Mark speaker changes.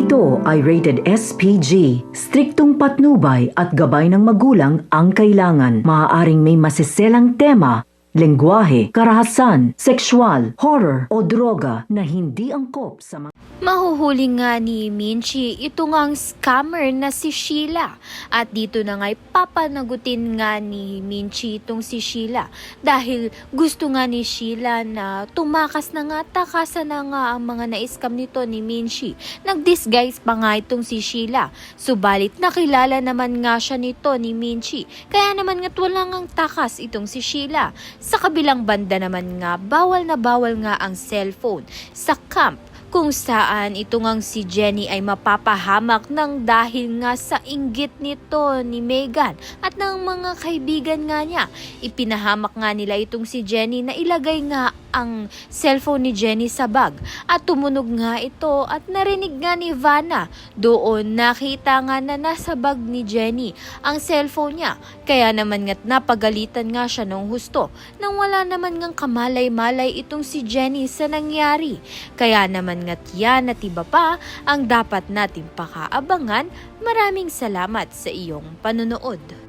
Speaker 1: ito ay rated SPG. Striktong patnubay at gabay ng magulang ang kailangan. Maaaring may masiselang tema, lengguwahe, karahasan, sexual, horror o droga na hindi angkop sa mga...
Speaker 2: Mahuhuli nga ni Minchi ito ngang scammer na si Sheila. At dito na nga'y papanagutin nga ni Minchi itong si Sheila. Dahil gusto nga ni Sheila na tumakas na nga, takasan na nga ang mga na-scam nito ni Minchi. Nag-disguise pa nga itong si Sheila. Subalit nakilala naman nga siya nito ni Minchi. Kaya naman nga't wala ngang takas itong si Sheila. Sa kabilang banda naman nga, bawal na bawal nga ang cellphone sa camp, kung saan ito ngang si Jenny ay mapapahamak ng dahil nga sa inggit nito ni Megan at ng mga kaibigan nga niya. Ipinahamak nga nila itong si Jenny na ilagay nga ang cellphone ni Jenny sa bag at tumunog nga ito at narinig nga ni Vanna. Doon nakita nga na nasa bag ni Jenny ang cellphone niya. Kaya naman nga't napagalitan nga siya ng husto nang wala naman ngang kamalay-malay itong si Jenny sa nangyari. Kaya naman nga't yan at iba pa ang dapat nating pakaabangan. Maraming salamat sa iyong panunood.